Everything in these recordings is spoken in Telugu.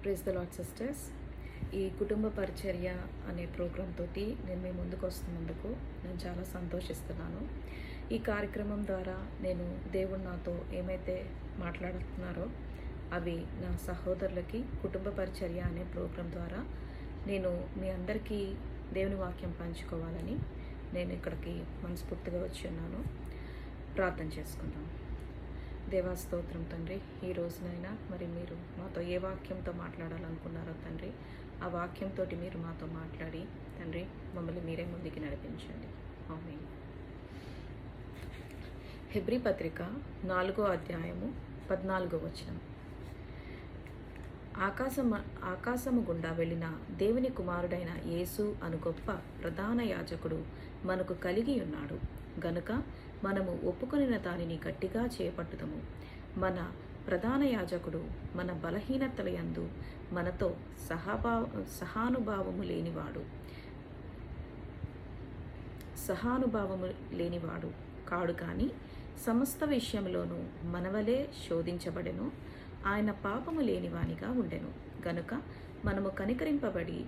Praise the lord sisters. ఈ కుటుంబ పరిచర్య అనే ప్రోగ్రాం తోటి నేను మీ ముందుకు వస్తున్నందుకు నేను చాలా సంతోషిస్తున్నాను. ఈ కార్యక్రమం ద్వారా నేను దేవుడు నాతో ఏమైతే మాట్లాడుతున్నారో అవి నా సహోదరులకి కుటుంబ పరిచర్య అనే ప్రోగ్రాం ద్వారా నేను మీ అందరికీ దేవుని వాక్యం పంచుకోవాలని నేను ఇక్కడికి మనస్ఫూర్తిగా వచ్చి ఉన్నాను. ప్రార్థన చేసుకుందాం. దేవా స్తోత్రం తండ్రి, ఈ రోజునైనా మరి మీరు మాతో ఏ వాక్యంతో మాట్లాడాలనుకున్నారో తండ్రి, ఆ వాక్యంతో మీరు మాతో మాట్లాడి తండ్రి మమ్మల్ని మీరే ముందుకు నడిపించండి. ఆమేన్. హెబ్రీ పత్రిక 4వ అధ్యాయము 14వ వచనం. ఆకాశము గుండా వెళ్ళిన దేవుని కుమారుడైన యేసు అను గొప్ప ప్రధాన యాజకుడు మనకు కలిగి ఉన్నాడు గనుక మనము ఒప్పుకొనిన దానిని గట్టిగా చేపట్టుదము. మన ప్రధాన యాజకుడు మన బలహీనతల యందు మనతో సహానుభావము లేనివాడు కాడు, కానీ సమస్త విషయంలోనూ మనవలే శోధించబడెను. ఆయన పాపము లేనివానిగా ఉండెను గనుక మనము కనికరింపబడి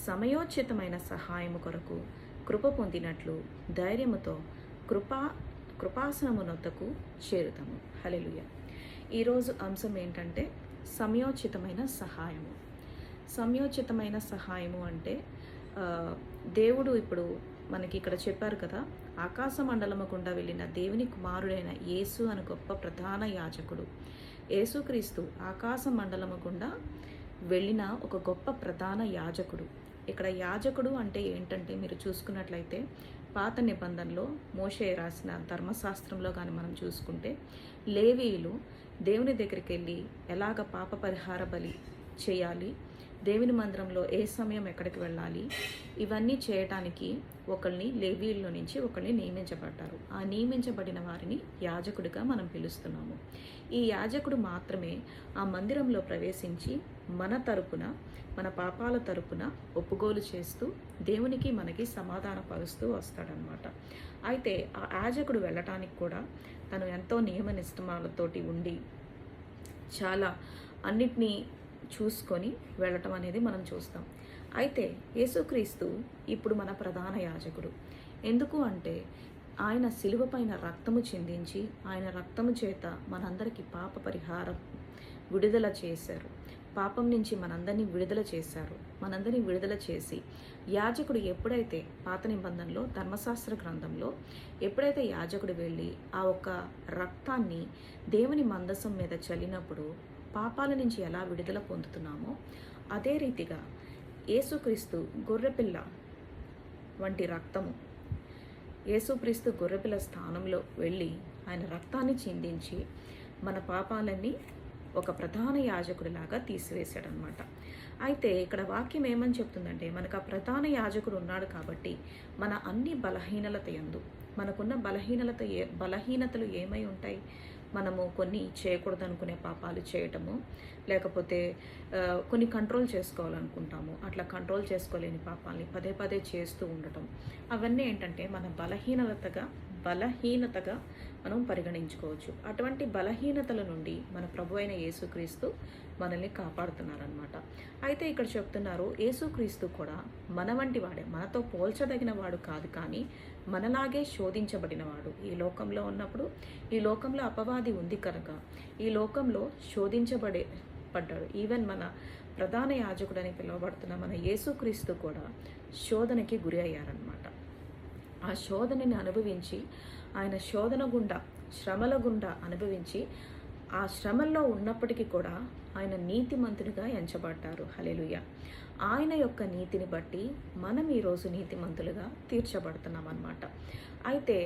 సమయోచితమైన సహాయము కొరకు కృప పొందినట్లు ధైర్యముతో కృపాసనమునొద్దకు చేరుతాము. హల్లెలూయా. ఈరోజు అంశం ఏంటంటే సమయోచితమైన సహాయము. సమయోచితమైన సహాయము అంటే దేవుడు ఇప్పుడు మనకి ఇక్కడ చెప్పారు కదా, ఆకాశ మండలము గుండా వెళ్ళిన దేవుని కుమారుడైన యేసు అను గొప్ప ప్రధాన యాజకుడు. యేసుక్రీస్తు ఆకాశ మండలము గుండా వెళ్ళిన ఒక గొప్ప ప్రధాన యాజకుడు. ఇక్కడ యాజకుడు అంటే ఏంటంటే మీరు చూసుకున్నట్లయితే పాత నిబంధనలో మోషే రాసిన ధర్మశాస్త్రంలో కానీ మనం చూసుకుంటే లేవీయులు దేవుని దగ్గరికి వెళ్ళి ఎలాగ పాప పరిహార బలి చేయాలి, దేవుని మందిరంలో ఏ సమయం ఎక్కడికి వెళ్ళాలి, ఇవన్నీ చేయటానికి ఒకరిని లేవీయుల్లో నుంచి ఒకరిని నియమించబడ్డారు. ఆ నియమించబడిన వారిని యాజకుడిగా మనం పిలుస్తున్నాము. ఈ యాజకుడు మాత్రమే ఆ మందిరంలో ప్రవేశించి మన తరపున, మన పాపాల తరపున ఒప్పుగోలు చేస్తూ దేవునికి మనకి సమాధాన పరుస్తూ వస్తాడనమాట. అయితే ఆ యాజకుడు వెళ్ళటానికి కూడా తను ఎంతో నియమ నిష్టమాలతోటి ఉండి చాలా అన్నిటినీ చూసుకొని వెళ్ళటం అనేది మనం చూస్తాం. అయితే యేసుక్రీస్తు ఇప్పుడు మన ప్రధాన యాజకుడు. ఎందుకు అంటే ఆయన శిలువ పైన రక్తము చిందించి ఆయన రక్తము చేత మనందరికీ పాప పరిహారం విడుదల చేశారు. పాపం నుంచి మనందరినీ విడుదల చేశారు. మనందరినీ విడుదల చేసి యాజకుడు ఎప్పుడైతే పాత నిబంధనలో ధర్మశాస్త్ర గ్రంథంలో ఎప్పుడైతే యాజకుడు వెళ్ళి ఆ ఒక్క రక్తాన్ని దేవుని మందసం మీద చల్లినప్పుడు పాపాల నుంచి ఎలా విడుదల పొందుతున్నామో అదే రీతిగా యేసుక్రీస్తు గొర్రెపిల్ల వంటి రక్తము, యేసుక్రీస్తు గొర్రెపిల్ల స్థానంలో వెళ్ళి ఆయన రక్తాన్ని చిందించి మన పాపాలన్నీ ఒక ప్రధాన యాజకుడిలాగా తీసివేశాడనమాట. అయితే ఇక్కడ వాక్యం ఏమని చెప్తుందంటే మనకు ఆ ప్రధాన యాజకుడు ఉన్నాడు కాబట్టి మన అన్ని బలహీనత యందు మనకున్న బలహీనతలు ఏమై ఉంటాయి? మనము కొన్ని చేయకూడదు అనుకునే పాపాలు చేయటము, లేకపోతే కొన్ని కంట్రోల్ చేసుకోవాలనుకుంటాము, అట్లా కంట్రోల్ చేసుకోలేని పాపాలని పదే పదే చేస్తూ ఉండటం, అవన్నీ ఏంటంటే మన బలహీనతగా మనం పరిగణించుకోవచ్చు. అటువంటి బలహీనతల నుండి మన ప్రభు అయిన యేసుక్రీస్తు మనల్ని కాపాడుతున్నారనమాట. అయితే ఇక్కడ చెప్తున్నారు యేసుక్రీస్తు కూడా మన వంటి వాడే, మనతో పోల్చదగిన వాడు కాదు, కానీ మనలాగే శోధించబడినవాడు. ఈ లోకంలో ఉన్నప్పుడు ఈ లోకంలో అపవాది ఉంది కనుక ఈ లోకంలో పడ్డాడు. ఈవెన్ మన ప్రధాన యాజకుడు అని పిలువబడుతున్న మన యేసుక్రీస్తు కూడా శోధనకి గురి అయ్యారనమాట. ఆ శోధనని అనుభవించి ఆయన శోధన గుండా, శ్రమల గుండా అనుభవించి ఆ శ్రమల్లో ఉన్నప్పటికీ కూడా ఆయన నీతిమంతునిగా ఎంచబడ్డారు. హల్లెలూయా. ఆయన యొక్క నీతిని బట్టి మనం ఈరోజు నీతిమంతులుగా తీర్చబడుతున్నాం అన్నమాట. అయితే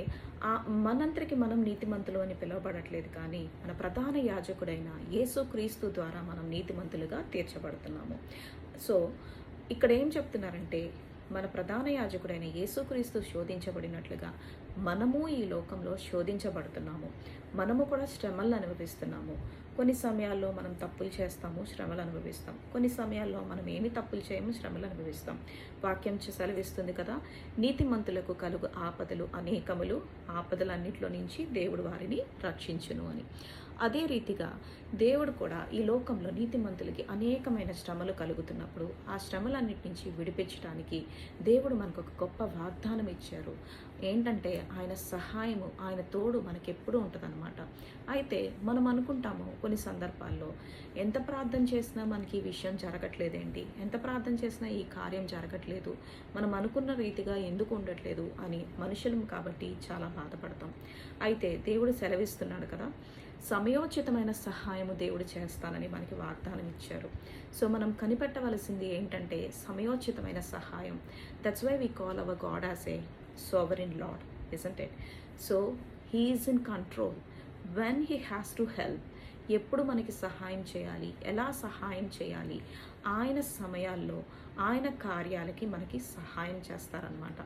మనందరికీ మనం నీతిమంతులు అని పిలువబడట్లేదు, కానీ మన ప్రధాన యాజకుడైన యేసుక్రీస్తు ద్వారా మనం నీతిమంతులుగా తీర్చబడుతున్నాము. సో ఇక్కడ ఏం చెప్తున్నారంటే మన ప్రధాన యాజకుడైన యేసుక్రీస్తు శోధించబడినట్లుగా మనము ఈ లోకంలో శోధించబడుతున్నాము. మనము కూడా శ్రమలను అనుభవిస్తున్నాము. కొన్ని సమయాల్లో మనం తప్పులు చేస్తాము, శ్రమలు అనుభవిస్తాం. కొన్ని సమయాల్లో మనం ఏమి తప్పులు చేయము, శ్రమలు అనుభవిస్తాం. వాక్యం సెలవిస్తుంది కదా, నీతిమంతులకు కలుగు ఆపదలు అనేకములు, ఆపదలన్నిట్లో నుంచి దేవుడు వారిని రక్షించును అని. అదే రీతిగా దేవుడు కూడా ఈ లోకంలో నీతిమంతులకి అనేకమైన శ్రమలు కలుగుతున్నప్పుడు ఆ శ్రమలన్నిటి నుంచి విడిపించడానికి దేవుడు మనకు ఒక గొప్ప వాగ్దానం ఇచ్చారు. ఏంటంటే ఆయన సహాయము, ఆయన తోడు మనకెప్పుడూ ఉంటుందన్నమాట. అయితే మనం అనుకుంటాము కొన్ని సందర్భాల్లో, ఎంత ప్రార్థన చేసినా మనకి ఈ విషయం జరగట్లేదేంటి, ఎంత ప్రార్థన చేసినా ఈ కార్యం జరగట్లేదు, మనం అనుకున్న రీతిగా ఎందుకు ఉండట్లేదు అని మనుషులం కాబట్టి చాలా బాధపడతాం. అయితే దేవుడు సెలవిస్తున్నాడు కదా, సమయోచితమైన సహాయము దేవుడు చేస్తానని మనకి వాగ్దానం ఇచ్చారు. సో మనం కనిపెట్టవలసింది ఏంటంటే సమయోచితమైన సహాయం. That's why we call our God as a sovereign Lord, isn't it? So he is in control. When he has to help, ఎప్పుడు మనకి సహాయం చేయాలి, ఎలా సహాయం చేయాలి, ఆయన సమయాల్లో ఆయన కార్యాలకి మనకి సహాయం చేస్తారనమాట.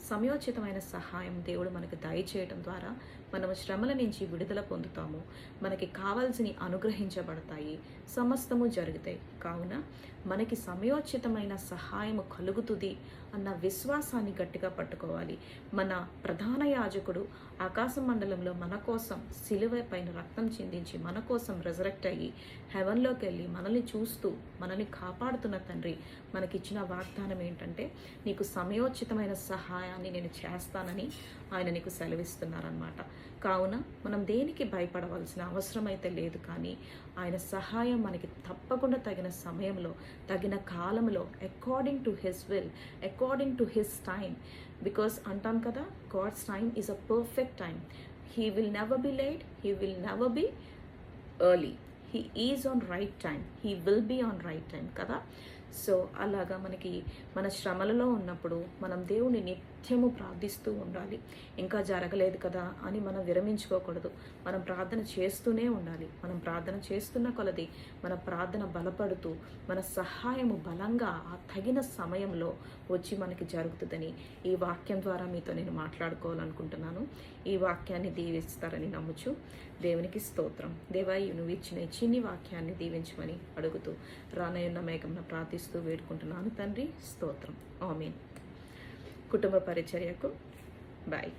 సమయోచితమైన సహాయం దేవుడు మనకు దయచేయడం ద్వారా మనము శ్రమల నుంచి విడుదల పొందుతాము, మనకి కావాల్సినవి అనుగ్రహించబడతాయి, సమస్తము జరుగుతాయి. కావున మనకి సమయోచితమైన సహాయము కలుగుతుంది అన్న విశ్వాసాన్ని గట్టిగా పట్టుకోవాలి. మన ప్రధాన యాజకుడు ఆకాశ మండలంలో మన కోసం సిలువ పైన రక్తం చిందించి మన కోసం రెజరెక్ట్ అయ్యి హెవెన్లోకి వెళ్ళి మనల్ని చూస్తూ మనల్ని కాపాడుతున్న తండ్రి మనకిచ్చిన వాగ్దానం ఏంటంటే, నీకు సమయోచితమైన సహాయాన్ని నేను చేస్తానని ఆయన నీకు సెలవిస్తున్నారనమాట. కావున మనం దేనికి భయపడవలసిన అవసరం అయితే లేదు, కానీ ఆయన సహాయం మనకి తప్పకుండా తగిన సమయంలో, తగిన కాలంలో, according to his will, according to his time. Because అంటాం కదా, God's time is a perfect time. He will never be late, he will never be early, he is on right time, he will be on right time కదా. సో అలాగా మనకి మన శ్రమలలో ఉన్నప్పుడు మనం దేవుని నిత్యము ప్రార్థిస్తూ ఉండాలి. ఇంకా జరగలేదు కదా అని మనం విరమించుకోకూడదు. మనం ప్రార్థన చేస్తూనే ఉండాలి. మనం ప్రార్థన చేస్తున్న కొలది మన ప్రార్థన బలపడుతూ మన సహాయము బలంగా ఆ తగిన సమయంలో వచ్చి మనకి జరుగుతుందని ఈ వాక్యం ద్వారా మీతో నేను మాట్లాడుకోవాలనుకుంటున్నాను. ఈ వాక్యాన్ని దీవిస్తారని నమ్ముచు దేవునికి స్తోత్రం. దేవా, నువ్వు ఇచ్చిన చిన్ని వాక్యాన్ని దీవించమని అడుగుతూ రానయ్యున్న మేఘంను ప్రార్థిస్తూ వేడుకుంటున్నాను తండ్రి. స్తోత్రం. ఆమేన్. కుటుంబ పరిచర్యకు బాయ్.